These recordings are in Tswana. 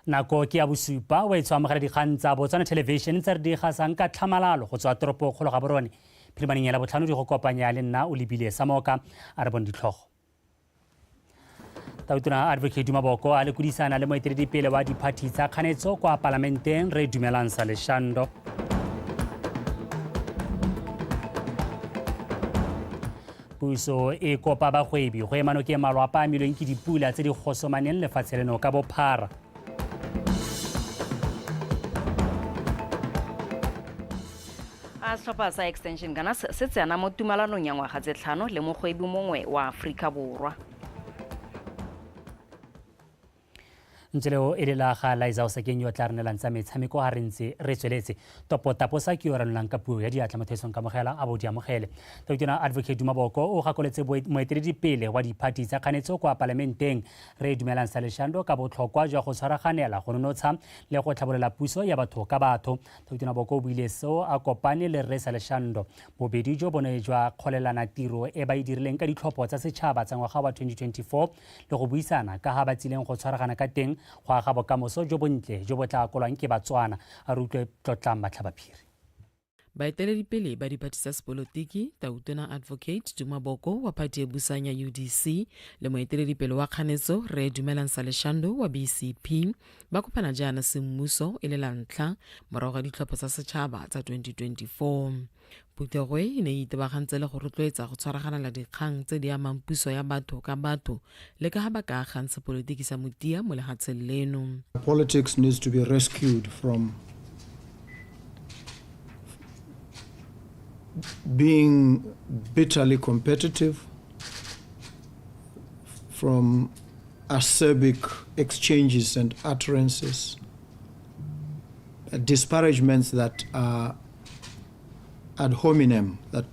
NAKO ke ya BOSUPA wa etswa mogala dikgang tsa BOTSWANA television tse re di gasang ka tlhamalalo go tswa toropo kgolo ga borone philimaneng ya LABOTLHANO di go kopanya le nna o lebile Samoka a re bone ditlhogo. Tautona advocate Maboko a le kudisana le moeteledipele wa diphathi tsa kganetso kwa parlamenteng re dumelang sa leshando. Puso e kopa bagwebi go ema nokeng malwapa a milweng ke dipula tse di gosomaneng lefatshe leno ka bophara. Setlhopha sa extension kana se tsena mo tumalanong ya ngwaga tse 5 le mogwebi mongwe wa Aforika Borwa. Ntselo e le la ga Liza o sekeng yo tla rnelang tsa metshameko ha re ntse re tsweletse topotaposa ke yo ranolang ka puo ya diatla mothesong ka mogela a bo di amogele. Tautona advocate Maboko o gakoletse moeteledipele wa diphathi tsa kganetso kwa parlamenteng re dumelang sa leshando ka botlhokwa jwa go tshwaraganela go nonotsha le go tlhabolola puso ya batho ka batho. Tautona Boko o buile seo a kopane le re sa leshando bobedi jo bone jwa kgolelana tiro e ba e dirileng ka ditlhopho tsa setšhaba tsa ngwaga wa 2024 le go buisana ka ga ba tsileng go tshwaragana ka teng go aga bokamoso jo bontle jo bo tla kolwang ke BOTSWANA a re utlwe tlotlang matlhabaphiri. Baeteledipele ba diphathi tsa sepolotiki Tautona advocate Maboko wa phathi e busang ya UDC le moeteledipele wa kganetso re dumelang sa leshando wa BCP ba kopana jaana semmuso e le la ntlha morago ga ditlhopho tsa setšhaba tsa 2024. Putegwe e ne e itebagantse le go rotloetsa go tshwaragana la dikgang tse di amang puso ya batho ka batho le ka ga ba ka agang sepolotiki sa motia mo legatsheng leno. Politics needs to be rescued from being bitterly competitive, from acerbic exchanges and utterances, disparagements that are ad hominem, that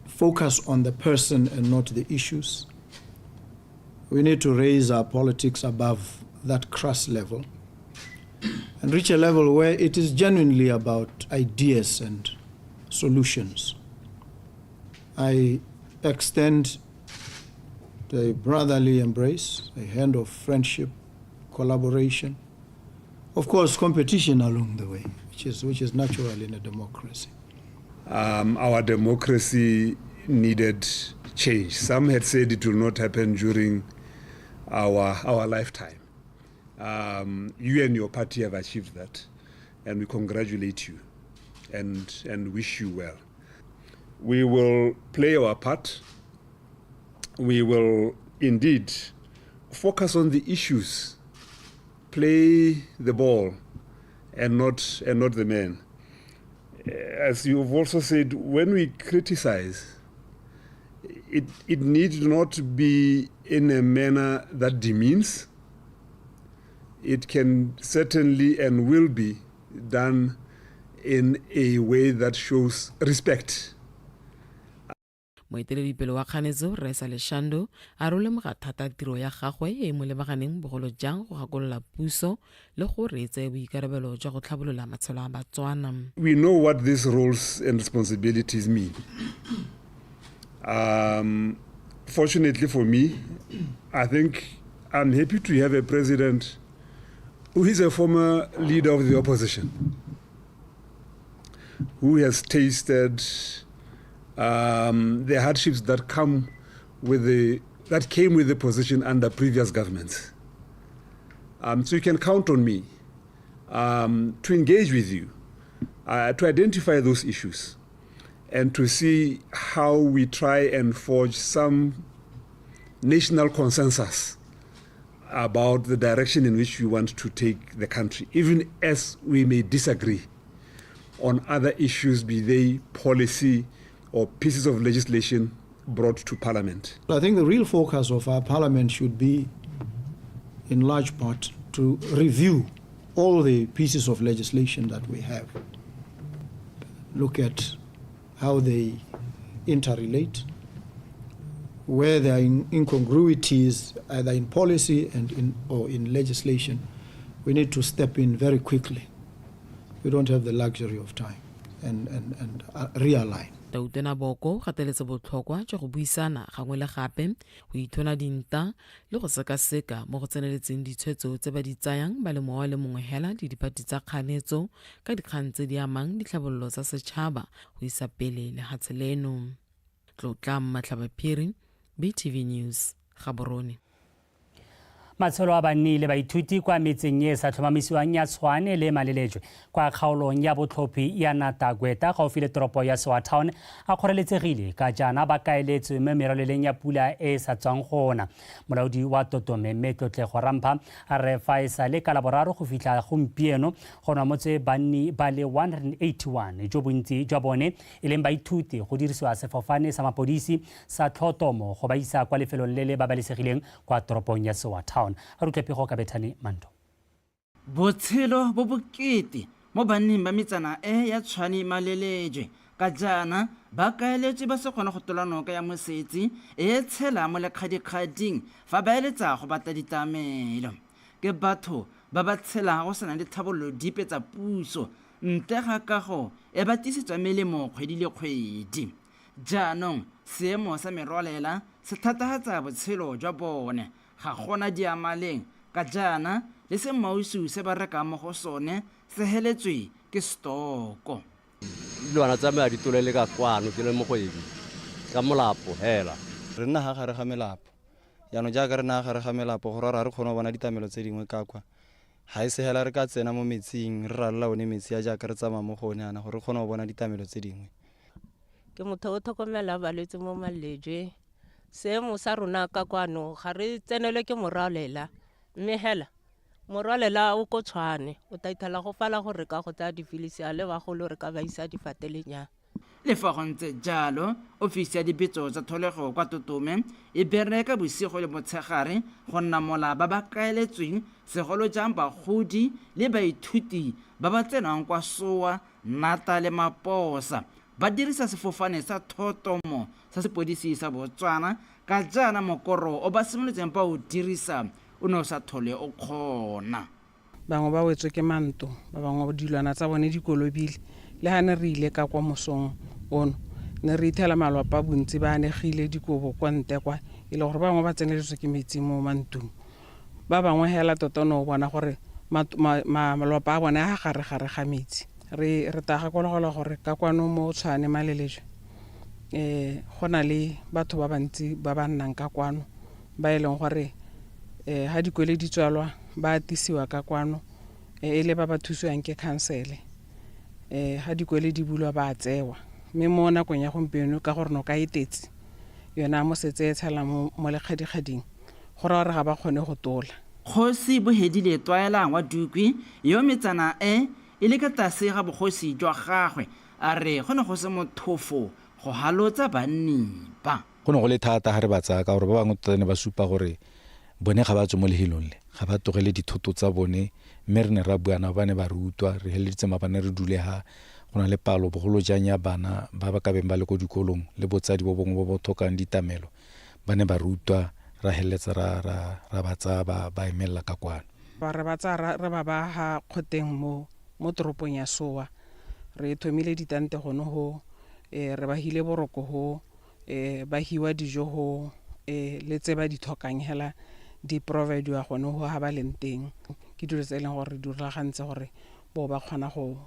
focus on the person and not the issues. We need to raise our politics above that crass level and reach a level where it is genuinely about ideas and solutions. I extend the brotherly embrace, a hand of friendship, collaboration, of course competition along the way, which is natural in a democracy. Our democracy needed change. Some had said it will not happen during our lifetime. You and your party have achieved that, and we congratulate you and wish you well. We will play our part. We will indeed focus on the issues, play the ball and not the man. As you've also said, when we criticize, it need not be in a manner that demeans. It can certainly and will be done in a way that shows respect. Moeteledipele wa kganetso re sa leshando a re lemoga thata tiro ya gagwe e mo lebaganeng bogolo jang go gakolola puso le go reetse boikarabelo jwa go tlhabolola matshelo a BOTSWANA. We know what these roles and responsibilities mean. Fortunately for me, I think I'm happy to have a president who is a former leader of the opposition, who has tasted the hardships that came with the position under previous governments. So you can count on me to engage with you, to identify those issues, and to see how we try and forge some national consensus about the direction in which we want to take the country, even as we may disagree on other issues, be they policy or pieces of legislation brought to Parliament. I think the real focus of our Parliament should be, in large part, to review all the pieces of legislation that we have. Look at how they interrelate, where there are incongruities either in policy and or in legislation. We need to step in very quickly. We don't have the luxury of time and realign. Tautona Boko gateletse botlhokwa jwa go buisana gangwe le gape go ithona dinta le go sekaseka mo go tseneletseng ditshwetso tse ba di tsayang ba le mowa le mongwe hela le dipati tsa kganetso ka dikgang tse di amang ditlhabololo tsa setšhaba go isa pele lehatshe leno. Tlotla Matlhabaphiri, BTV News, Gaborone. Matsholo a banni le baithuti kwa metseng e sa tlhomamisiwang ya Tshwane le Maleletswe kwa kgaolong ya botlhophi ya Natagweta gaufi le toropo ya Town a kgoreletsegile ka jaana ba kaeletswe mo meraleleng ya pula e sa tswang gona. Molaodi wa Totome Metlotlego Rampha a re fa e sa le ka laboraro go fitlha gompieno go nwa motse banni ba le 181 jo bontsi jwa bone e leng baithuti go dirisiwa sefofane sa mapodisi sa tlhotomo go ba isa kwa lefelong le le babalesegileng kwa toropong ya Town. Arutlepego ka Bethany Mando. Botshelo bo bokete mo banning ba metsana ya Tshwane Maleletswe ka jaana ba kaeletswe ba se kgona go tola noka ya mosetsi e tshela mo lekgadikgading fa ba eletsa go bata ditamelo ke batho ba ba tshela go sena le thabololo dipe tsa puso ntle ga kago e ba tisetswa melemo kgwedi le kgwedi. Jaanong seemo sa merwalela se thatagatsa botshelo jwa bone ga gona diamaleng ka jaana le se mausu se ba reka mo go sone se heletswe ke stoko. Dilwana tsa me a ditolele ka kwano ke le mogwebi ka molapo hela re nna ga gare ga melapo yaanong jaaka re nna gare ga melapo go rara re kgona go bona ditamelo tse dingwe ka kwa ga e se hela re ka tsena mo metsing re ralola one metsi a jaaka re tsamaya mo gone yana gore re kgona go bona ditamelo tse dingwe. Ke motho o tlhokomela balwetse mo Maleletswe. Seemo sa rona ka kwano ga re tsenelwe ke morwalela mme hela morwalela o ko Tshwane o taithala go fala gore ka go tsa difilisi a le bagolo re ka ba isa difatelenyana. Le fa go ntse jalo ofisi ya dipetso tsa tholego kwa Totome e bereka bosigo le motshegare go nna mola ba ba kaeletsweng segolo jang bagodi le baithuti ba ba tsenang kwa Soa, Nata le Maposa ba dirisa sefofane sa thotomo sa sepodisi sa Botswana ka jaana mokoro o ba simolotseng pa o dirisa o ne o sa thole o kgona. Bangwe ba wetswe ke manto ba bangwe dilwana tsa bone dikolobile le ha ne re ile ka kwa mosong ono ne re ithela malwapa bontsi ba anegile dikobo kwa nte kwa e le gore bangwe ba tseneletswe ke metsi mo mantong ba bangwe hela tota no bona gore malwapa a bone a gare ga metsi. Re taga kologola gore ka kwano mo Tshwane Maleletswe go na le batho ba bantsi ba ba nnang ka kwano ba e leng gore ha dikwele di tswalwa ba atisiwa ka kwano e le ba ba thusiwang ke khansele ha dikwele di bulwa ba tsewa mme mo nakong ya gompieno ka gore no ka etetse yona mo setse e tshela mo lekgadikgading gore ga ba kgone go tola. Kgosi Bohedile Twaelang wa Dukwi yo metsana e le ka tlase ga bogosi jwa gagwe a re go ne go se mothofo go halotsa banni ba. Go ne go le thata ga re ba tsaya ka gore ba bangwe tota ne ba supa gore bone ga ba tswe mo lehelong le ga ba togele dithoto tsa bone mme re ne ra buana ba ne ba rutwa re heleditse mabane re dule ha go na le palo bogolo jang ya bana ba ba ka beng ba le ko dikolong le botsadi bo bongwe bo bo thokang ditamelo ba ne ba rutwa ra heletsa ra ba tsaya ba emella ka kwano. Re ba tsaya re ba ha kgoteng mo toropong ya Soa re thomile ditante gono ho re ba hile boroko ho ba hiwa dijo ho le tse ba di thokang hela di provide gono ho ha ba leng teng ke dilo tse leng gore di rulagantse gore bo ba kgona go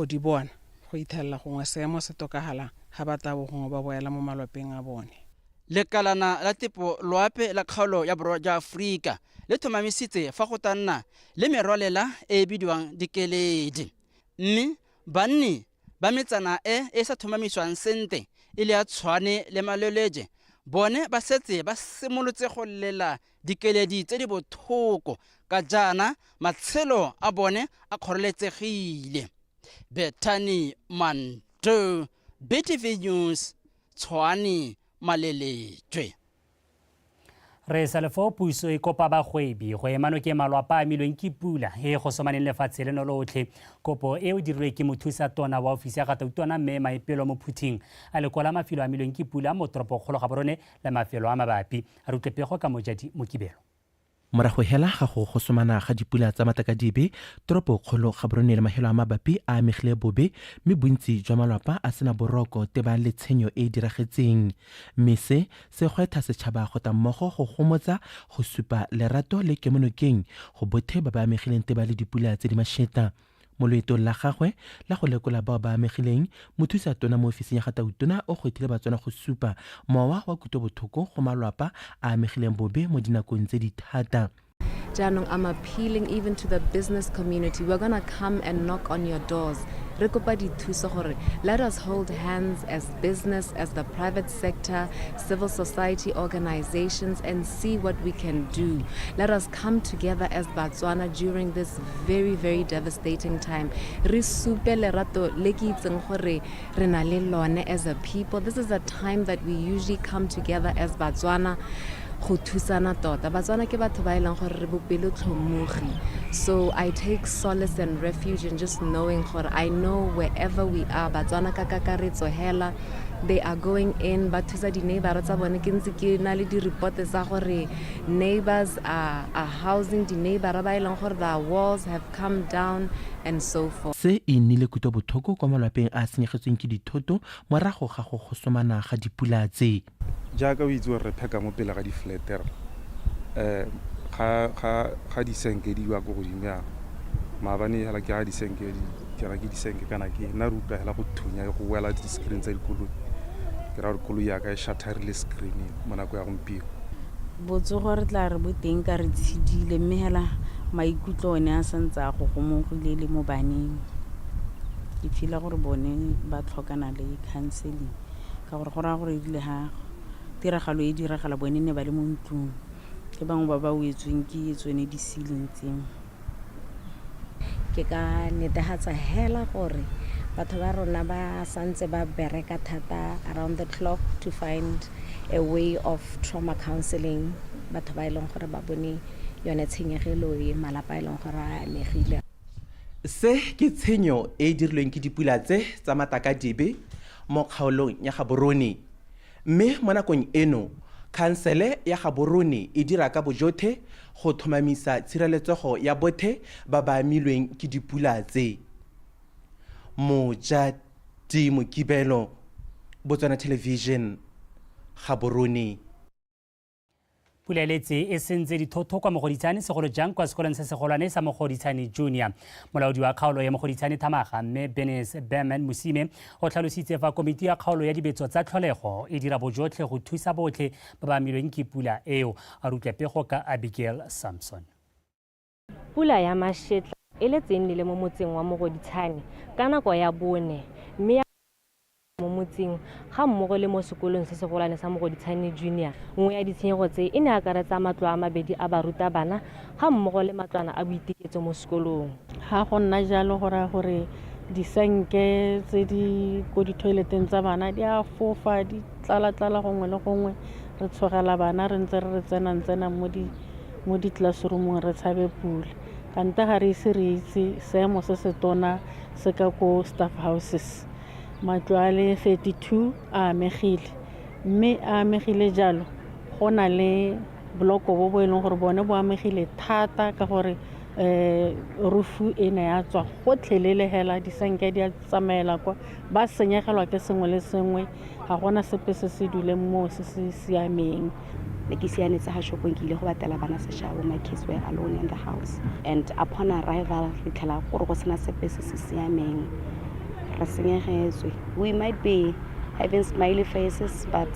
di bona go ithella gongwe seemo se tokagala ha ba tabo gongwe ba boela mo malwapeng a bone. Lekalana la tepo loape la kgaolo ya borwa jwa Afrika le thomamisitse fa go tanna le merwalela e bidiwang dikeledi mme banni ba metsana e sa thomamiswang sente e le ya Tshwane le Maleletswe bone ba setse ba simolotse go lela dikeledi tse di bothoko ka jaana matshelo a bone a kgoreletsegile. Bethany Mando, BTV News, Tshwane Maleletswe. Re sa le fo puso e kopa bagwebi go emano ke malwapa a milweng ke pula e go somaneng lefatshe leno lotlhe. Kopo e o dirilwe ke mothusa tona wa ofisi ya Gatautwana mme Maipelo mo Phuthing a lekola mafelo a milweng ke pula mo toropokgolo Gaborone le mafelo a mabapi. A rutlepego ka Mojadi Mokibelo. morago hela ga go gosomana ga dipula tsa matakadibe toropo kgolo Gaborone le mahelo a mabapi a amegile bobe mme bontsi jwa malapa a sena boroko tebang le tshenyo e diragetseng mme se gwetha setšhaba go ta mmogo go gomotsa go supa lerato le kemonokeng go bothe ba ba amegileng teba le dipula tse di mašeta mo loetong la gagwe la go lekola bao ba amegileng mothusa tona mo ofising ya gatautona o kgwethile batswana go supa mowa wa kutlwelobotlhoko go malapa a amegileng bobe mo dinakong tse di thata. I'm appealing even to the business community. We're going to come and knock on your doors. Let us hold hands as business, as the private sector, civil society organizations, and see what we can do. Let us come together as Botswana during this very, very devastating time. As a people, this is a time that we usually come together as Botswana. So I take solace and refuge in just knowing I know wherever we are Batswana ka kakaretso hela they are going in but thusa di neighbors tsa bone ke ntse ke na le di report tsa gore neighbors are housing di neighbors ba ileng gore the walls have come down and so forth. Se inile kuto bothoko kwa malapeng a senyegetsweng ke dithoto morago ga go gosomana ga dipula tse jaaka o itse re pheka mo pele ga di flatter ga di senke di wa go godimo ya maabane hela ke ga di senke ke ra ke di senke kana ke na ruta hela go thunya go wela di screen tsa dikoloi ke ra dikoloi ya ka e shatterile screen mona go ya gompio botsogo re tla re boteng ka re tshidile mme hela maikutlo one a santsa go gomogile le mo baneng ke fila gore bone ba tlhokana le counseling ka gore go ra gore ile ha tiragalo e diragala bone ne ba le mo ntlong ke bangwe ba ba uetsweng ke tsone di silentseng ke ka netehatsa hela gore batho ba rona ba santse ba bereka thata around the clock to find a way of trauma counseling batho ba ileng gore ba bone yone tshenyegelo e malapa ileng gore a amegile se ke tshenyo e dirilweng ke dipula tse tsa matakadibe mo kgaolong ya Gaborone mme mo nakong eno Khansele ya Gaborone e dira ka bojothe go thomamisa tshireletsego ya bothe ba ba amilweng ke dipula tse. Mojadi Mokibelo, Botswana Television, Gaborone. Puleletse e sentse dithoto kwa Mogoditšane segolo jang kwa sekolong se segolwane sa Mogoditšane Junior. Molaodi wa kgaolo ya Mogoditšane Thamaga mme Benes Berman Musime o tlhalositse fa komiti ya kgaolo ya dibetso tsa tlholego e dira bojotlhe go thusa botlhe ba ba amilweng ke pula eo a rutlwa pego ka Abigail Samson. Pula ya mašetla e le tsennile mo motseng wa Mogoditšane ka nako ya bone mme mo motseng ga mmogo le mo sekolong se segolwane sa Mogoditšane Junior nngwe ya ditshenyego tse e ne akaretsa matlo a mabedi a barutabana ga mmogo le matlwana a boiteketso mo sekolong. Ga go nna jalo gore disenke tse di ko dithoileteng tsa bana di a fofa di tlala gongwe le gongwe re tshogela bana re ntse re tsena mo di classroomong re tshabe pula kante ga re ise re itse seemo se se tona se ka ko staff houses. Matlo a le 32 a amegile mme a amegile jalo go na le bloko bo e leng gore bone bo amegile thata ka gore rufu e ne ya tswa gotlhelele hela disenke di a tsamaela kwa ba senyegelwa ke sengwe le sengwe ga gona sepe se se dule mo se se siameng. Ke sianetse ha shopong ke ile go batela bana seshabo my kids were alone in the house and upon arrival re tlhela gore go sena sepe se se siameng. We might be having smiley faces, but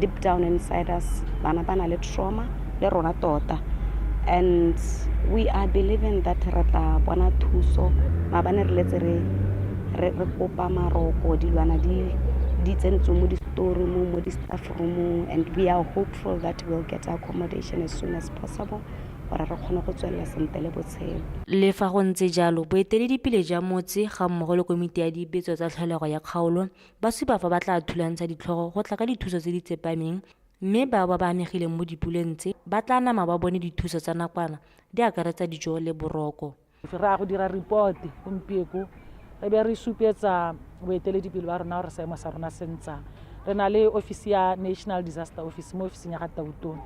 deep down inside us, bana le trauma, le rona tota. And we are believing that rata bona thuso, mabane re kopa maroko dilwana di tsentse mo di storeroom mo di staff room and we are hopeful that we'll get accommodation as soon as possible. Le fa go ntse jalo boeteledipele jwa motse ga mmogo le komiti ya dibetso tsa tlholego ya kgaolo ba supa fa ba tla thulantsha ditlhogo go tla ka dithuso tse di tsepameng mme ba amegileng mo dipuleng tse ba tla nama ba bone dithuso tsa nakwana di akaretsa dijo le boroko. Re a go dira report gompieko re be re supetsa boeteledipele ba rona gore seemo sa rona sentsa re na le ofisi ya National Disaster Office mo ofising ya Gatautona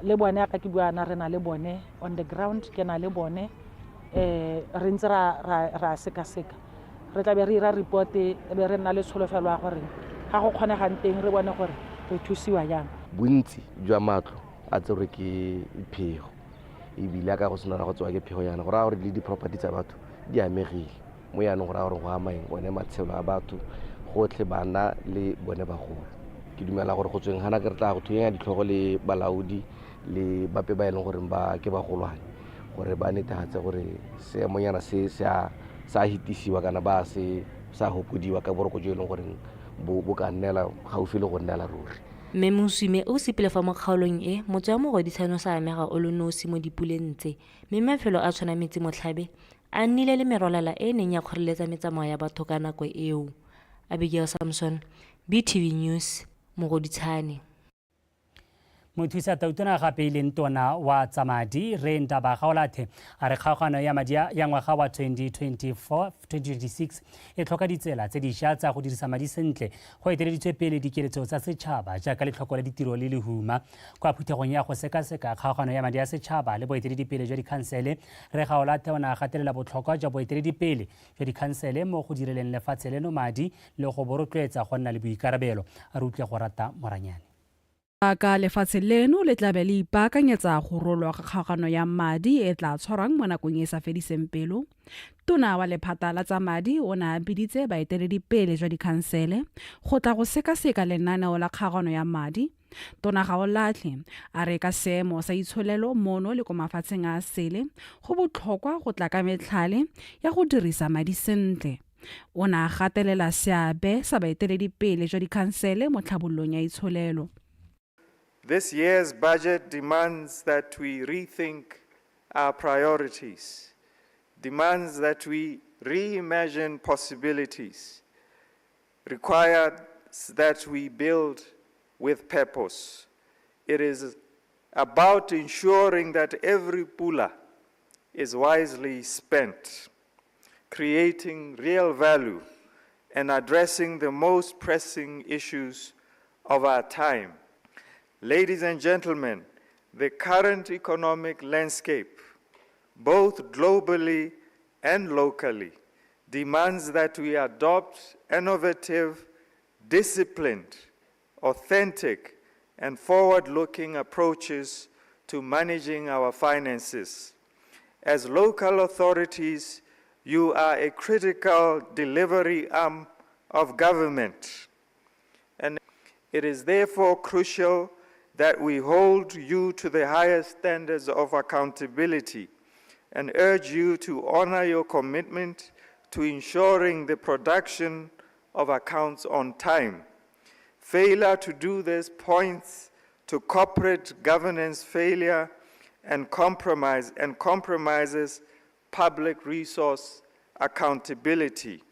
le bone ka ke buana re na le bone on the ground ke na le bone re ntse ra sekaseka re tla be re ira report be re nna le tsholofelo ya gore ga go kgonegang teng re bone gore re thusiwa yang. Bontsi jwa matlo a tserwe ke phego ebile ka go sena go tswa ke phego yana go ra gore le di-property tsa batho di amegile mo yanong go ra gore go amaeng bone matshelo a batho gotlhe bana le bone bagolo. Ke dumela gore go tsweng gana ke re tla go thunya ditlhogo le balaodi le bape ba e leng gore ba ke bagolwane gore ba netefatse gore seemonyana se sa hitisiwa kana ba sa hopodiwa ka boroko jo e leng gore bo ka nnela gaufi le go nnela ruri. Mme Mosime o sepile fa mo kgaolong e motse wa mogodisano sa amega o le nosi mo dipuleng tse mme mafelo a tshwana metsi motlhabe a nnile le merwalela e neng ya kgoreletsa metsamao ya batho ka nako eo. Abigail Samson, BTV News, Mogoditshane. Mothusa tautona gape le ntona wa tsa madi re Ndaba Gaolathe a re kgaogano ya madi ya ngwaga wa 2024-2026 e tlhoka ditsela tse dišwa tsa go dirisa madi sentle go eteleditswe pele dikeletso tsa setšhaba jaaka letlhoko la ditiro le lehuma kwa phuthegong ya go sekaseka kgaogano ya madi ya setšhaba le boeteledipele jwa dikhansele. Re Gaolathe o ne a gatelela botlhokwa jwa boeteledipele jwa dikhansele mo go direleng lefatshe leno madi le go borotloetsa go nna le boikarabelo. A re utlwe go rata Moranyane. Ka lefatshe leno le tlabe le ipaakanyetsa go rolwa ga kgaogano ya madi e tla tshwarang mo nakong e sa fediseng pelo. Tona wa lephata la tsa madi o ne a biditse baeteledipele jwa dikhansele go tla go sekaseka lenaneo la kgaogano ya madi. Tona Gaolathe a re ka seemo sa itsholelo mono le ko mafatsheng a sele go botlhokwa go tla ka metlhale ya go dirisa madi sentle. O ne a gatelela seabe sa baeteledipele jwa dikhansele mo tlhabololong ya itsholelo. This year's budget demands that we rethink our priorities, demands that we reimagine possibilities, requires that we build with purpose. It is about ensuring that every pula is wisely spent, creating real value and addressing the most pressing issues of our time. Ladies and gentlemen, the current economic landscape, both globally and locally, demands that we adopt innovative, disciplined, authentic, and forward-looking approaches to managing our finances. As local authorities, you are a critical delivery arm of government, and it is therefore crucial that we hold you to the highest standards of accountability and urge you to honor your commitment to ensuring the production of accounts on time. Failure to do this points to corporate governance failure and compromises public resource accountability.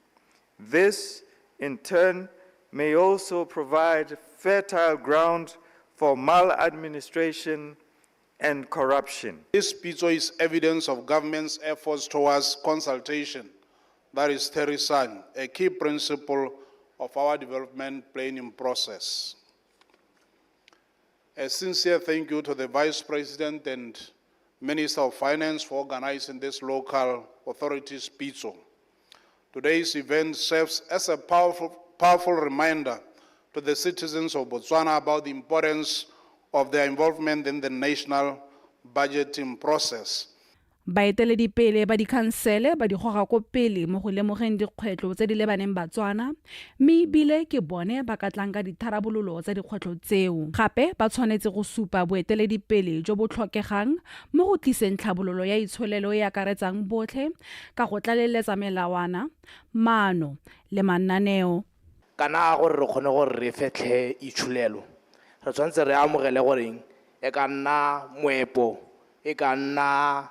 This, in turn, may also provide fertile ground for maladministration and corruption. This picture is evidence of government's efforts towards consultation. That is Terisan, a key principle of our development planning process. A sincere thank you to the Vice President and Minister of Finance for organizing this local authorities pizza. Today's event serves as a powerful reminder to the citizens of Botswana about the importance of their involvement in the national budgeting process. Baeteledipele ba dikhansele ba di goga ko pele mo go lemogeng dikgwetlho tse di lebaneng Batswana mme bile ke bone ba ka tlang ka ditharabololo tsa dikgwetlho tseo. Gape ba tshwanetse go supa boeteledipele jo bo tlhokegang mo go tliseng tlhabololo ya itsholelo e akaretsang botlhe ka go tlaleletsa melawana, maano le mananeo. Kana gore re kgone gore re fetlhe itshulelo re tshwanetse re amogele goreng e ka nna moepo e ka nna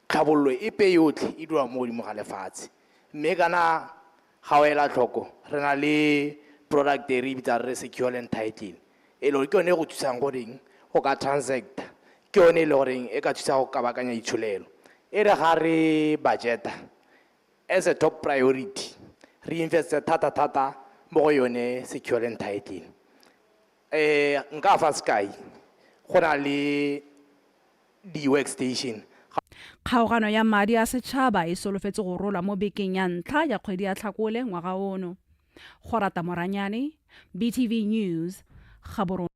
tlhabololo epe yotlhe e dira mo godimo ga lefatshe mme kana ga o ela tlhoko re na le product e re bitsa re secure and title e le ke yone go thusang goreng go ka transact ke yone le goreng e ka thusa go kabakanya itshulelo e re ga re budgeta as a top priority re invest thata mo go yone secure and title nka fa sky go na le di-workstation. kgaogano ya madi a setšhaba e solofetse go rola mo bekeng ya ntlha ya kgwedi ya Tlhakole ngwaga ono. Go rata Moranyane, BTV News, Gaborone.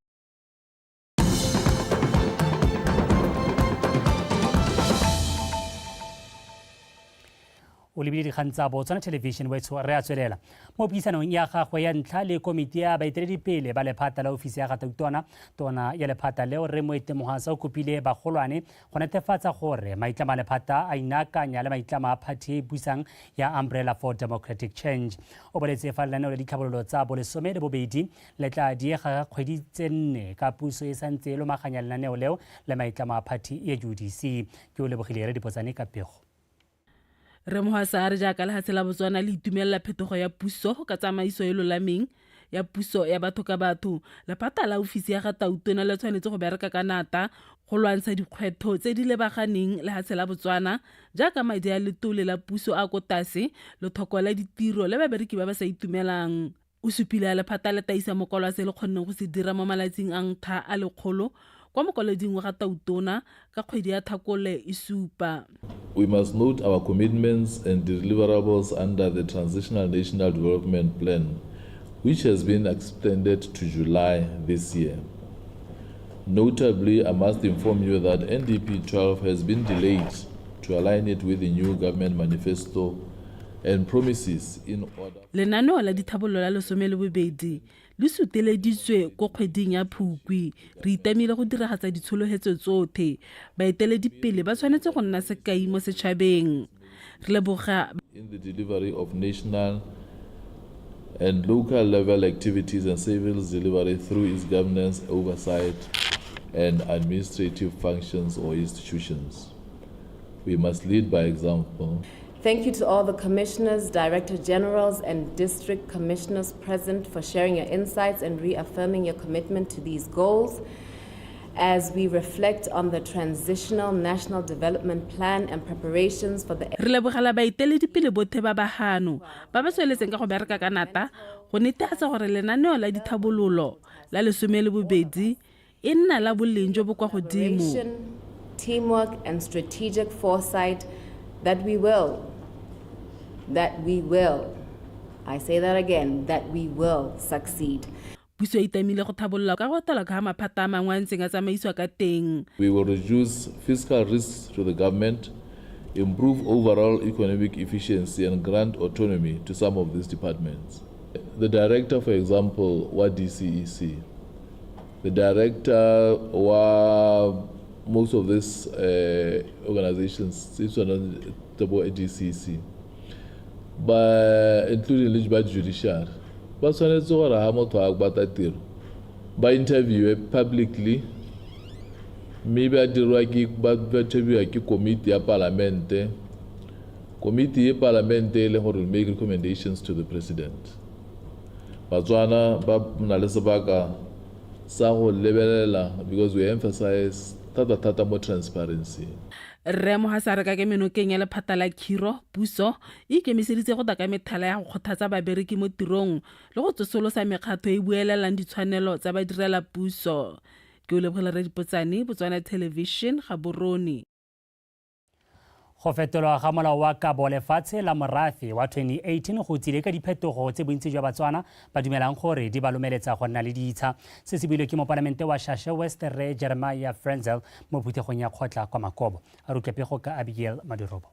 o lebile dikgang tsa Botswana Television wetso re a tswelela mo puisanong ya gagwe ya ntlha le komiti ya baeteledipele ba lephata la ofisi ya gatautona tona ya lephata leo re Moitemohasa o kopile bagolwane go netefatsa gore maitlamo a lephata a inakanya le maitlamo a party e busang ya Umbrella for Democratic Change. O boletse fa lenaneo le ditlhabololo tsa bolesome le bobedi le tla diega kgwedi tse 4 ka puso e santse e lomaganya lenaneo leo le maitlamo a party ya UDC. Ke o lebogile re dipotsane ka pego. Remohasa re jaaka lehatshe la Botswana le itumelela phetogo ya puso ka tsamaiso e lolameng ya puso ya batho ka batho. Lephata la ofisi ya gatautona le tshwanetse go bereka ka nata go lwantsha dikgwetho tse di lebaganeng lehatshe la Botswana jaaka madi a letole la puso a kotase le thoko la ditiro le babereki ba ba sa itumelang. O supile lephata le taisa mokwalo se le kgonneng go se dira mo malatsing a ntha a lekgolo kwa mokwaloding wa gatautona ka kgwedi ya Tlhakole e supa. We must note our commitments and deliverables under the Transitional National Development Plan, which has been extended to July this year. Notably, I must inform you that NDP 12 has been delayed to align it with the new government manifesto and promises in order. Lenaneo la dithabololo la lesome le bobedi le suteleditswe ko kgweding ya Phukwi. Re itamile go diragatsa ditshologetso tsotlhe. Baeteledipele ba tshwanetse go nna sekai mo setšhabeng. Re leboga in the delivery of national and local level activities and service delivery through its governance, oversight and administrative functions or institutions. We must lead by example. Thank you to all the commissioners, director generals, and district commissioners present for sharing your insights and reaffirming your commitment to these goals as we reflect on the Transitional National Development Plan and preparations for the... Re lebogela baeteledipele botlhe ba bagano ba ba tsweletseng ka go bereka ka nata go netefatsa gore lenaneo la dithabololo la lesome le bobedi e nna la boleng jo bo kwa godimo. Teamwork and strategic foresight that we will, I say that again, that we will succeed. Puso e itamile go thabolola ka go tala ka maphata a mangwe a ntseng a tsamaisiwa ka teng. We will reduce fiscal risks to the government, improve overall economic efficiency and grant autonomy to some of these departments. The director, for example, wa DCEC, the director wa most of these organizations, it's on the DCEC, but including the judiciary. But when it's over, I want to about that by interview publicly. Maybe I did like interview a committee a parliament. Committee a parliament will make recommendations to the president. BOTSWANA ba nalesabaka sa go lebelela because we emphasize tata more transparency. Remohasa re ka ke menokeng ya lephata la khiro puso e ikemiseditse go taka methala ya go kgothatsa babereki mo tirong le go tsosolosa mekgatho e buelelang ditshwanelo tsa badirela puso. Ke o lebogela re dipotsane Botswana Television Gaborone. Go fetolwa ga molao wa kabo lefatshe la morafe wa 2018 go tsile ka diphetogo tse bontsi jwa Batswana ba dumelang gore di ba lomeletsa go nna le ditsha. Se se builwe ke moparlamente wa Shashe West Re Jeremiah Frenzel mo phuthegong ya kgotla kwa Makobo. A rutlapego ka Abigail Madirobo.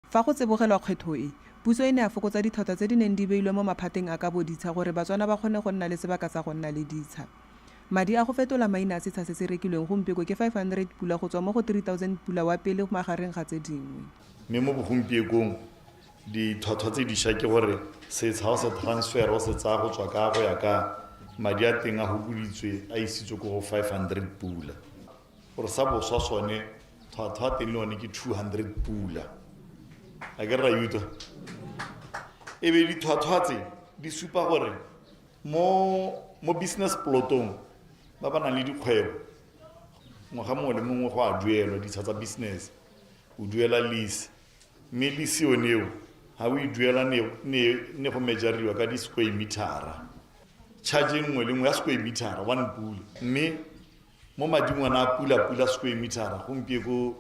Fa go tsebogelwa kgetho e, puso e ne a fokotsa dithata tse di neng di beilwe mo maphateng a kabo ditsha gore Batswana ba kgone go nna le sebaka sa go nna le ditsha. Madi a go fetola maina a setsha se se rekilweng gompieko ke 500 pula go tswa mo go 3000 pula wa pele magareng ga tse dingwe. Mme mo bogompiekong dithwathwa tse dišwa ke gore setsha o se transfer o se tsaya go tswa ka go ya ka madi a teng a fokoditswe a isitswe go 500 pula. Gore sa boswa sone thwathwa teng le one ke 200 pula. A ke ra yuta. E be dithwathwa tse di supa gore mo business plotong ba ba nang le dikgwebo ngwaga mongwe le mongwe go a duelwa ditsha tsa business o duela lease mme lease yone eo ga o e duela ne go mejariwa ka di-square metera charge nngwe le nngwe ya square metera 1 pula mme mo mading ona pula square meter gompieko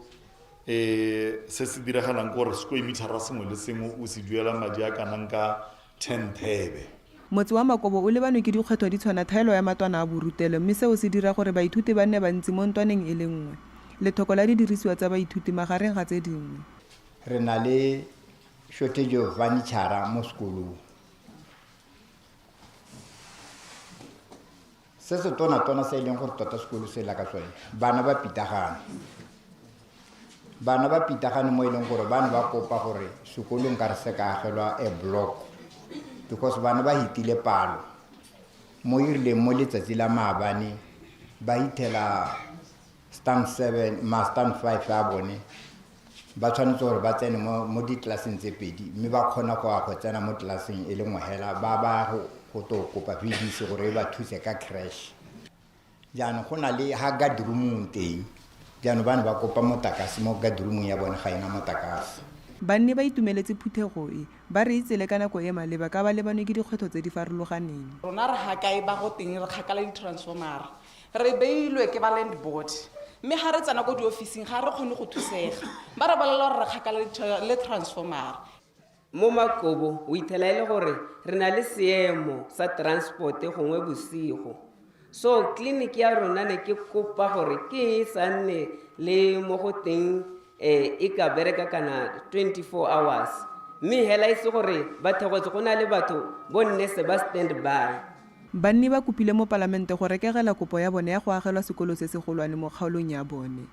se se diragalang gore square meter sengwe le sengwe o se duela madi a kanang ka 10 thebe. Motse wa Makobo o lebanwe ke dikgwetlho di tshwana thaelo ya matwana a borutelo mme seo se dira gore baithuti ba nne bantsi mo ntwaneng e le nngwe. Lethoko la didirisiwa tsa baithuti magareng ga tse dingwe. Re na le shortage of furniture mo sekolong. Se se tona se e leng gore tota sekolo se la ka sone bana ba pitagane mo e leng gore bana ba kopa gore sekolong ka re se ka agelwa a block because bana ba hitile palo mo irile mo letsatsi la maabane ba hitela stand 7 ma stand 5 a bone ba tshwanetse gore ba tsene mo ditlaseng tse pedi mme ba kgona go tsena mo tlaseng e le nngwe hela ba go to kopa bidise gore ba thuse ka crash jaanong go na le ha gadroom teng jaanong bana ba kopa motakase mo gadroom ya bone ga ena motakase. Banne ba itumeletse phuthego e ba re itsele ka nako e maleba ka ba lebanwe ke dikgwetlho tse di farologaneng. Rona re ga kae ba go teng re kgakala di-transformera re beilwe ke ba land board mme ga re tsena ko di-officing ga re kgone go thusega ba re bolela gore re kgakala le transformera. Mo Makobo o ithela ile gore re na le seemo sa transport gongwe bosigo so clinic ya rona ne ke kopa gore ke sa nne le mo go teng e ka bereka kana 24 hours mme hela ise gore ba thegotse go na le batho bonne se ba stand by. Banni ba kopile mo palamente go rekegela kopo ya bone ya go agelwa sekolo se se golwane mo kgaolong ya bone.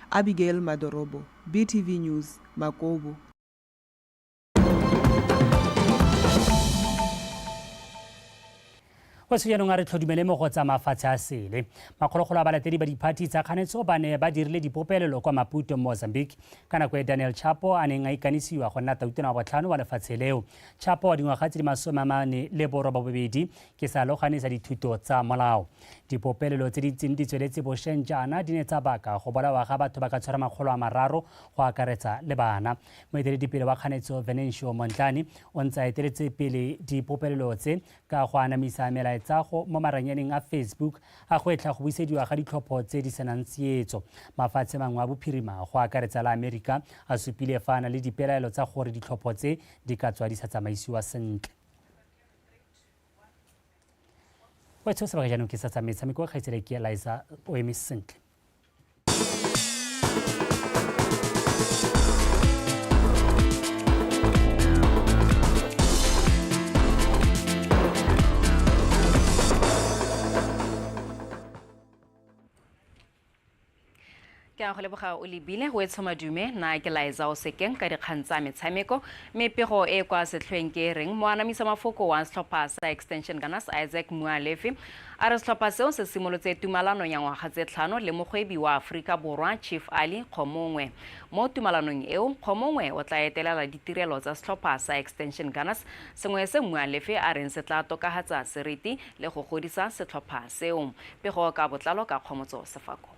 Abigail Madorobo, BTV News, Makobo. Wa sejanong a re tlhodumele mo go tsa mafatshe a sele makgolokgolo a balatedi ba diphathi tsa kganetso ba ne ba dirile dipopelelo kwa Maputo Mozambique ka nako e Daniel Chapo a neng a ikanisiwa go nna tautona wa botlhano wa lefatshe leo. Chapo wa dingwaga tse di 42 ke sa loganisa dithuto tsa molao. Dipopelelo tse di ntseng di tsweletse bošweng jaana di ne tsa baka go bolawa ga batho ba ka tshwara 300 go akaretsa le bana. Moeteledipele wa kganetso Venancio Mondlane o ntse a eteletse pele dipopelelo tse ka go anamisa melaetsago mo maranyaneng a Facebook a go etla go buisediwa ga ditlhopho tse di senang tsietso. Mafatshe mangwe a bophirima go akaretsa la Amerika a supile fana le dipelaelo tsa gore ditlhopho tse di ka tswa di sa tsamaisiwa sentle. Wa tso sebaka jaanong ke sa metshameko ga itsele ke Eliza o eme sentle. Ke a go leboga o lebile go etso madume na ke Liza o sekeng ka dikgang tsa metshameko mepego e kwa setlhweng ke reng mo anamisa mafoko wa setlhopha sa Extension Gunners Isaac Mualefi a re setlhopha seo se simolotse tumalano ya ngwaga tse 5 le mogwebi wa Afrika Borwa Chief Ali Khomongwe. Mo tumalanong eo Khomongwe o tla etelela ditirelo tsa setlhopha sa Extension Gunners sengwe se Mualefi a reng se tla tokahatsa seriti le go godisa setlhopha seo. Pego ka botlalo ka Khomotso Sefako.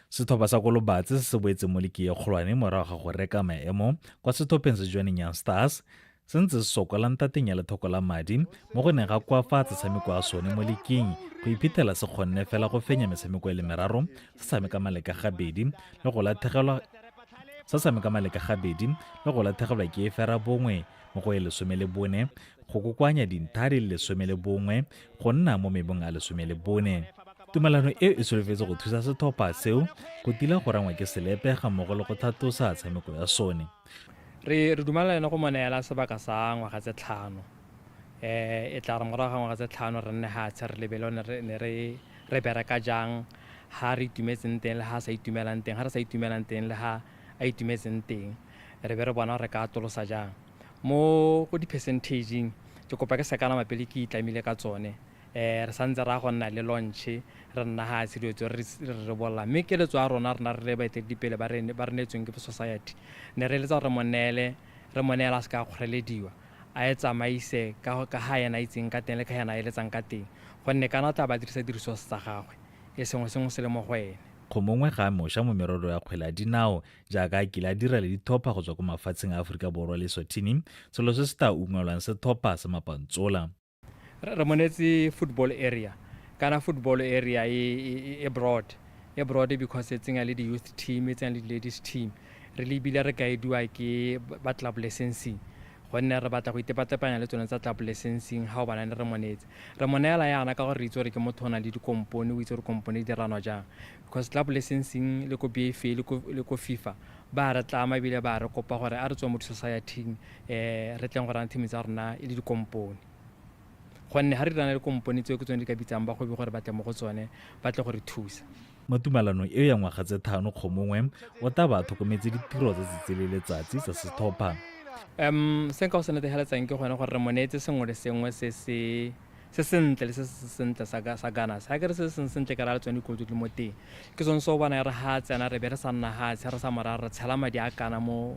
Setlhopha sa Kolobatse se boetse mo leki e kgolwane morago ga go reka maemo kwa setopeng se Joining Young Stars se ntse se sokola ntateng ya lethoko la madi mo go neng ga koafatsa tshameko ya sone mo leking go iphitlhela se kgonne fela go fenya metshameko e le meraro se tshameka maleka gabedi le go latlhegelwa ke e fera bongwe mo go e 14 go kokoanya dinthadi le 11 go nna mo mebong a 14. Tumalano e solofetse go thusa setlhopha seo go tila go rangwa ke selepe ga mmogo le go thatosa tshameko ya sone. Re dumalana go moneela sebaka sa ngwaga tse 5 e tla re morago ga ngwaga tse 5 re nne ha tsere lebelo ne re bereka jang ha re itumetseng teng le ha sa itumelang teng ha re sa itumelang teng le ha a itumetseng teng re be re bona re ka tolosa jang mo go di percentageng ke kopa ke sekana mapele ke itlamile ka tsone re santse ra go nna le launch re nna ha se ditso re bolla mme ke letso a rona re le baeteledipele ba re netsweng ke society ne re letsa re monela se ka kgorelediwa a etsamaise ka ha yana itseng ka teng le ka yana eletsang ka teng gonne kana tla ba dirisa diriso tsa gagwe e sengwe se le mo go ene. Khomongwe ga mosha mo merero ya kgwele dinao jaaka kila dira le dithopa go tswa go mafatsheng a Afrika Borwa le Eswatini selo se sta ungwelwang se thopa se mapantsola. Re monetse football area kana football area e broad because e tsenya le di-youth team e tsenya le di-ladies team re lebile re guidiwa ke ba club licensing gonne re batla go itepatepanya le tsone tsa club licensing ga o banane re monetse re moneela yana ka gore re itse gore ke motho o na le dikompone o itse gore kompone e diranwa jang because club licensing le ko BFA le ko FIFA ba re tlama ebile ba re kopa gore a re tswa mo society-ing re tleng gore team tsa rona e le dikompone gonne ga re dirana le kompone tseo ke tsone di ka bitsang bagwebi gore ba tle mo go tsone ba tle gore thusa mo tumalanong eo ya ngwaga tse 5 kgomongwe o tla ba tlhokometse ditiro tsa setsele letsatsi sa setlhopha se nka go se netegeletsang ke gone gore re monetse sengwe le sengwe se sentle le se sentle sa Ghana sa ke re se sentle ka ra le tsone dikolo di mo teng ke sone se o bona re ha tsena re be re sa nna ha re sa mara re tshela madi a kana mo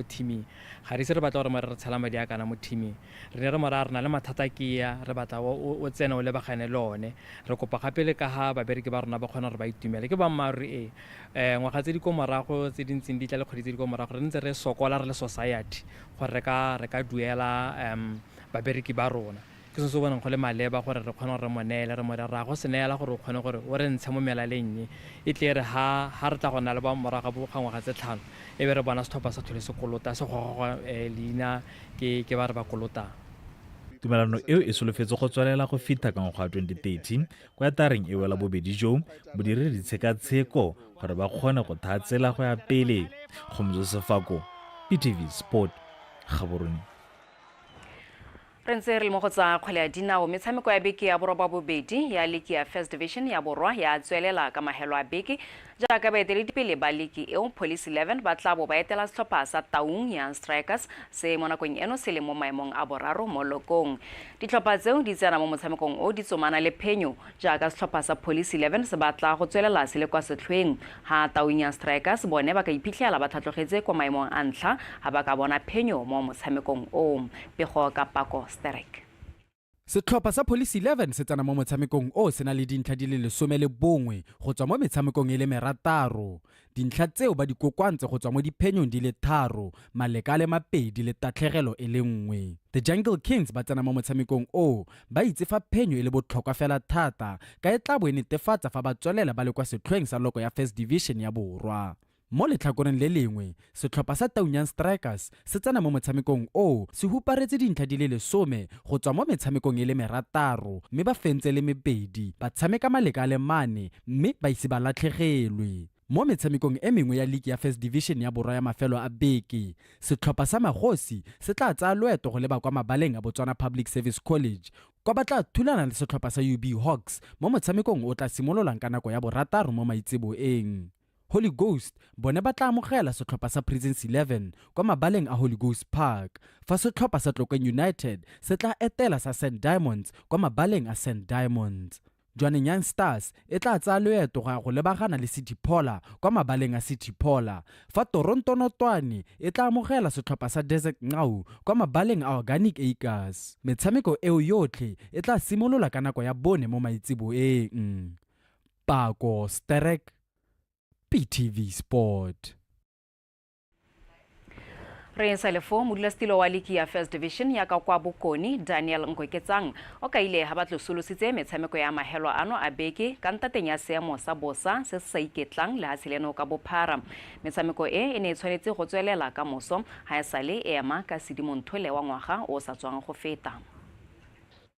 teaming ga re se re batla gore re tshela madi a kana mo teaming re ne re mara re na le mathata ke ya re batla o tsena o lebagane le one re kopa gape le ka ha babereki ba rona ba kgona gore ba itumele ke ba mmaru ngwaga tse di ko morago tse dintseng di tla le kgwedi tse di ko morago re ntse re sokola re le society gore re ka duela babereki ba rona ke se bonang go le maleba gore re kgona gore monele re mo ra go seneela gore o kgone gore o re ntshe mo melaleng e tle re ha re tla go nna le ba moraga bo gangwa ga tse 5 e be re bona setlhopha sa thole sekolota se go leina ke ba re ba kolota tumelano eo e solofetse go tswalela go fita ka ngwaga 2013 kwa tareng e wela bobedi jo bodire ditshekatsheko gore ba kgone go thatsela go ya pele Khomzo Sefako PTV Sport Gaborone re ntse re le mo go tsa kgwele ya dinao metshameko ya beke ya borwa ba bobedi ya league ya first division ya borwa ya tswelela ka mahelo a beke jaaka baeteledipele ba league eo Police 11 ba tla bo ba etela setlhopha sa Taung Young Strikers se mo nakong eno se le mo maemong a boraro mo lokong ditlhopha tseo di tsena mo motshamekong o di tsomana le phenyo jaaka setlhopha sa Police 11 se batla go tswelela se le kwa setlhweng ha Taung Young Strikers bone ba ka iphitlhela ba tlhatlogetse kwa maemong a ntlha ha ba ka bona phenyo mo motshamekong o pego ka pako Sterek Setlhopha sa Police 11 se tsena mo motshamekong o sena le dintlha di le 11 go tswa mo metshamekong e le merataro dintlha tseo ba di kokwantse go tswa mo diphenyong di le 3 maleka le mapedi le tatlhegelo e le 1 The Jungle Kings ba tsena mo motshamekong o ba itse fa phenyo e le botlhokwa fela thata ka e tla bo e netefatsa fa ba tswelela ba le kwa setlhweng sa loko ya First Division ya borwa mo letlhakoreng le lengwe setlhopha sa Taung Young Strikers se tsena mo motshamekong o se huparetse dintlha di le 10 go tswa mo metshamekong e le merataro mme ba fentse le mebedi ba tshameka maleka le mane mme ba ise ba latlhegelwe mo metshamekong e mengwe ya league ya First Division ya borwa ya mafelo a beke setlhopha sa Magosi se tla tsaya loeto go leba kwa mabaleng a Botswana Public Service College kwa ba tla thulana le setlhopha sa UB Hawks mo motshamekong o tla simololang ka nako ya borataro mo maitseboeng Holy Ghost bone ba tla amogela setlhopha sa Prisons 11 kwa mabaleng a Holy Ghost Park fa setlhopha sa Tlokeng United se tla etela sa St Diamonds kwa mabaleng a St Diamonds Jwaneng Young Stars e tla tsaya loeto go lebagana le City Pola kwa mabaleng a City Pola fa Toronto Notwane e tla amogela setlhopha sa Desert Ngau kwa mabaleng a Organic Acres metshameko eo yotlhe e tla simolola ka nako ya bone mo maitseboeng Pako Sterek PTV Sport re sa le fo modulasetilo wa league ya First Division ya ka kwa Bokoni Daniel Nkoketsang o ka ile ha batlo solositse metshameko ya mahelo ano a beke ka ntateng ya seemo sa bosa se sa iketlang le haseleno ka bophara metshameko e ne tshwanetse go tswelela ka moso ha esale ema ka Sedimonthole wa ngwaga o sa tswang go feta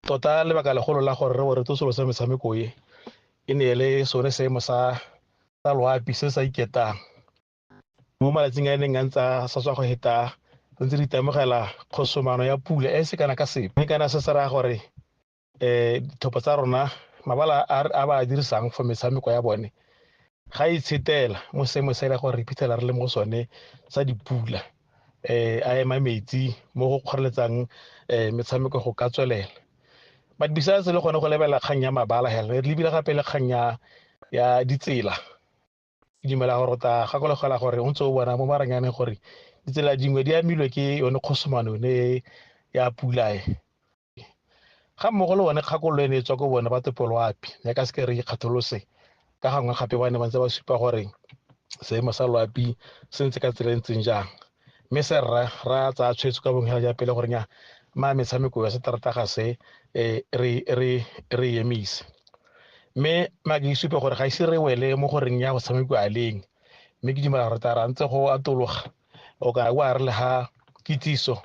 tota le baka le golo la gore re bore tsosolose metshameko e ne le sone seemo sa loapi se sa iketang mo malatsing a neng antsa sa tswa go heta ntse di temogela khosomano ya pula e se kana ka sepe kana se sera gore dithopo tsa rona mabala a ba dirisang for metshameko ya bone ga itshetela mo seemo se le gore iphitlhela re le mo sone sa dipula a ema metsi mo go kgoreletsang metshameko go ka tswelela but besides le gone go lebela kgang ya mabala hela re lebile gape le kgang ya ditsela dimela gore ta gakolegela gore o ntse o bona mo maranyane gore ditsela dingwe di amilwe ke yone khosomano ne ya pula ga mmogo le one kgakololo ene tswa go bona ba topoloapi ya ka se ke re ikgatholose ka gangwe gape bane ba ntse ba supa gore seemo sa loapi se ntse ka tsela ntseng jang mme se ra tsa tshwetso ka bongela ja pele gore nya metshameko ya setarata ga se re emise mme ma ke isupe gore ga ise re wele mo goreng ya go tshamekwa a leng mme ke dumela gore tara ntse go atologa o ka wa re le ha kitsiso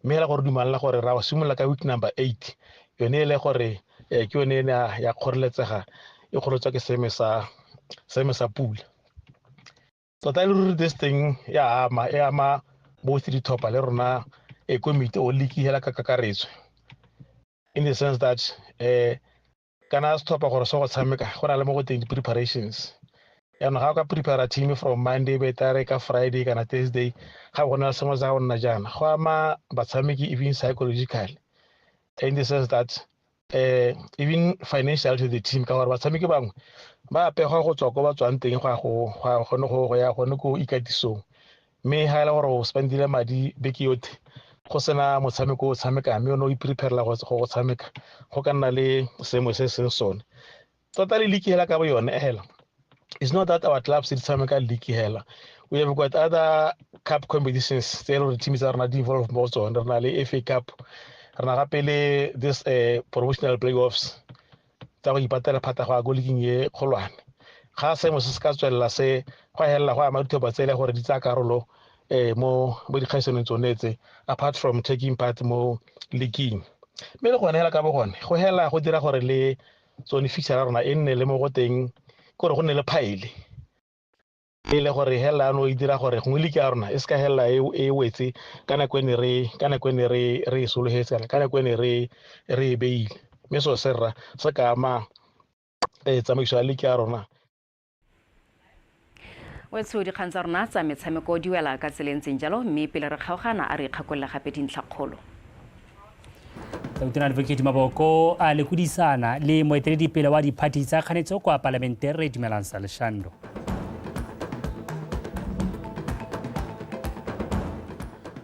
mme la gore dumela gore ra o simolola ka week number 8 yone le gore ke yone ya kgoreletsega e kgolotswa ke seeme sa pula tota le ruri this thing ya ama both dithopa le rona komite o leki hela ka kakaretso in the sense that kana stop gore so go tshameka go na le mo go teng preparations ya no ga ka prepare team from Monday betare ka Friday kana Thursday ga go na sengwe za go nna jana go ama batshameki even psychological in the sense that even financial to the team ka gore batshameki bangwe ba pega go tswa go ba tswang teng go ya go ikatisong mme ha ile gore o spendile madi beke yote go sena motshameko o tshameka mme no ipreparela go tshameka go ka nna le seemo se seng sone totally leaky hela ka bo yone hela. It's not that our clubs is tshameka leaky hela. We have got other cup competitions the teams are not involved most on the FA Cup rena gape le this promotional playoffs tsa go ipatela phata go go league ye kgolwane ga seemo se ka tswela se go hela go ama dithopa tsele gore di tsa karolo mo dikgaisano tsonetse apart from taking part mo leaguing mme le gone hela ka bo gone go hela go dira gore le tsone fixera rona e nne le mo go teng gore go nne le pile le gore hela no e dira gore go league ya rona e ska hela e wetse kana kwene re sologetse kana kwene re beile mme so serra se ka ama tsamaiso ya league ya rona. Wetso dikgang tsa rona tsa metshameko di wela ka tselentseng jalo mme pele re kgaogana a re ikgakolla gape dintlhakgolo. Dr. Advocate Maboko a le kudisana le moeteledipele wa diphathi tsa kganetso kwa parlamente re dumelang sa leshando.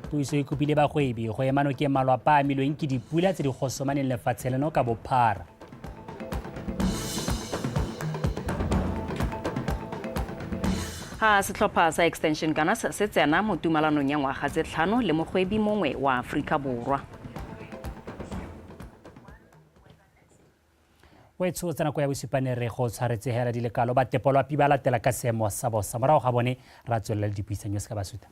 Puso e kopile bagwebi go ema nokeng malwapa a milweng ke dipula tse di gosomaneng lefatshe leno ka bophara. Ha setlhopha sa Extension Ganas se tsena mo tumalanong ya ngwaga tse 5 le mogwebi mongwe wa Afrika Borwa. Wetso tsena go ya bosupane re go tshwaretse hela di lekalo ba tepolwa pi ba latela ka seemo sa bosa morago ga bone ra tswelela dipuisanyo se ka basuta.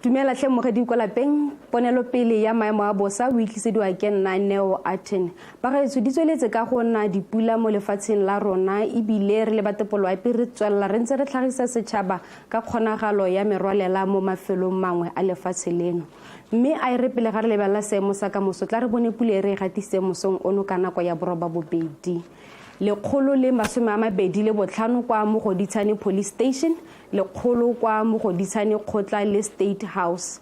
Dumela hle mogedi kwa lapeng ponelo pele ya maemo a bosa o itlisediwa ke nna Neo Aten ba ga itse di tsweletse ka go nna dipula mo lefatsheng la rona ebile re le batepolo a pire tswella re ntse re tlhagisa setšhaba ka kgonagalo ya merwalela mo mafelong mangwe a lefatshe leno mme a re pele ga re lebella seemo sa ka moso tla re bone pula re gatise mosong ono ka nako ya boroba bobedi lekgolo le 25 kwa Mogoditshane Police Station lekgolo kwa Mogoditshane Kgotla le State House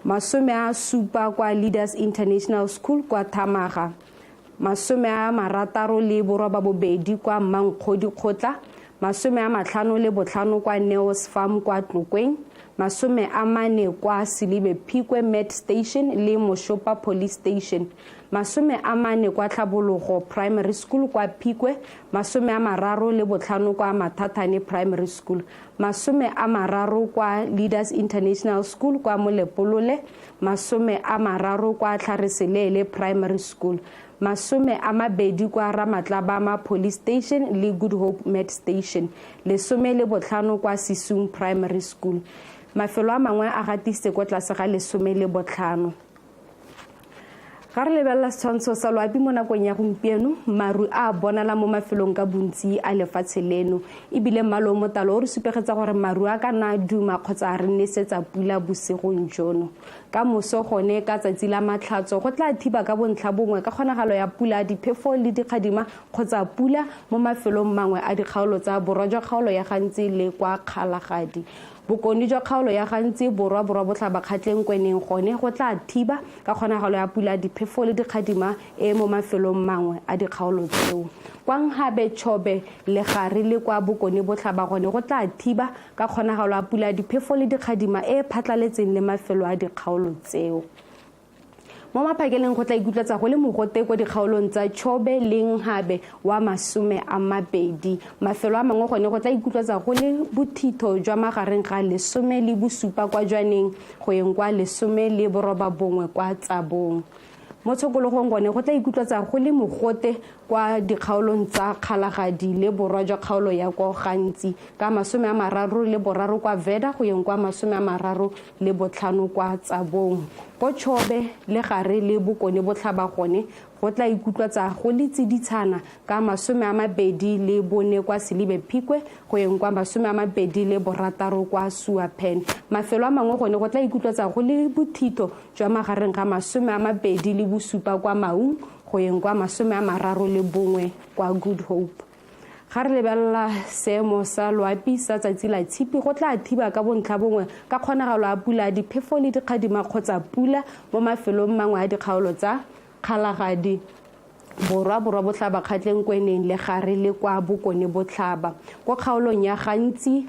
70 kwa Leaders International School kwa Thamaga 60 le boroba bobedi kwa Mankgodi Kgotla 55 kwa Neos Farm kwa Tlokweng 40 kwa Silibe Phikwe Med Station le Moshopa Police Station 40 kwa Tlhabologo Primary School kwa Phikwe 35 kwa Mathathane Primary School 30 kwa Leaders International School kwa Molepolole 30 kwa Tlhareselele Primary School 20 kwa Ramatlabama Police Station le Good Hope Med Station le 15 kwa Sisung Primary School mafelo a mangwe a gatise kwa tlase ga 15 ga re lebella setshwantsho sa loapi mo nakong ya gompieno maru a bonala mo mafelong ka bontsi a lefatshe leno ebile mmalo mo talo o re supegetsa gore maru a ka nna duma kgotsa re nesetsa pula bosigong jono ka moso gone ka tsatsi la matlhatso go tla thiba ka bontlha bongwe ka kgonagalo ya pula diphefo le dikgadima kgotsa pula mo mafelong mangwe a dikgaolo tsa borwa jwa kgaolo ya gantsi le kwa Kgalagadi bokoni jwa kgaolo ya gantsi borwa botlhaba kgatleng kweneng gone go tla thiba ka kgonagalo ya pula diphefo le dikgadima mo mafelong mangwe a dikgaolo tseo kwa Nghabe Chobe le gare le kwa bokoni botlhaba gone go tla thiba ka kgonagalo ya pula diphefo le dikgadima phatlaletseng le mafelo a dikgaolo tseo mo maphakeleng go tla ikutlwetsa go le mogote kwa dikgaolong tsa Chobe le Nghabe wa 20. Mafelo a mangwe gone go tla ikutlwetsa go le bothitho jwa magareng ga 17 kwa Jwaneng go yeng kwa 19 kwa Tsabong. Mo tshokologong gone go tla ikutlwetsa go le mogote kwa dikgaolong tsa Kgalagadi le borwa jwa kgaolo ya go gantsi ka 33 kwa Veda go yeng kwa 35 kwa Tsabong. Go Chobe le gare le Bokone Botlhaba gone go tla ikutlwetsa go le tsiditshana ka 24 kwa Silibe Phikwe go yeng kwa 26 kwa Suapen. Mafelo a mangwe gone go tla ikutlwetsa go le bothito jwa magareng ga 27 kwa Maung go yeng kwa 31 kwa Good Hope. Ga re lebelela seemo sa loapi sa tsatsi la tshipi go tla thiba ka bontlhabongwe ka kgonagalo a pula diphefo le dikgadima kgotsa pula mo mafelong mangwe a dikgaolo tsa Kgalagadi borwa botlhaba kgatleng kweneng le gare le kwa Bokone Botlhaba. Kwa kgaolong ya gantsi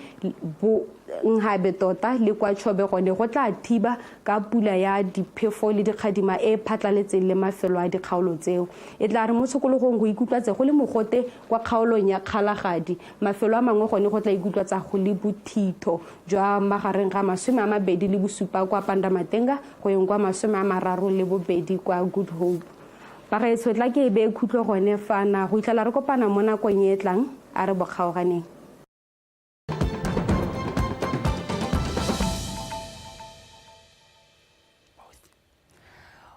Nghabe tota le kwa Chobe gone go tla thiba ka pula ya diphefo le dikgadima e phatlaletseng le mafelo a dikgaolo tseo. E tla re mo tshokologong go ikutlwatse go le mogote kwa kgaolong ya Kgalagadi. Mafelo a mangwe gone go tla ikutlwatsa go le bothitho jwa magareng ga 27 kwa Pandamatenga go yeng kwa 32 kwa Good Hope. Bagaetsho tla ke be khutlo gone fana go itlhala re kopana mo nakong e tlang a re bokgaoganeng.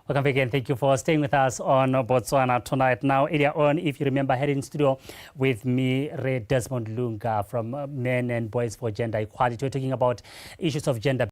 Welcome again. Thank you for staying with us on Botswana tonight. Now, earlier on, if you remember, I had in studio with me, Ray Desmond Lunga from Men and Boys for Gender Equality. We're talking about issues of gender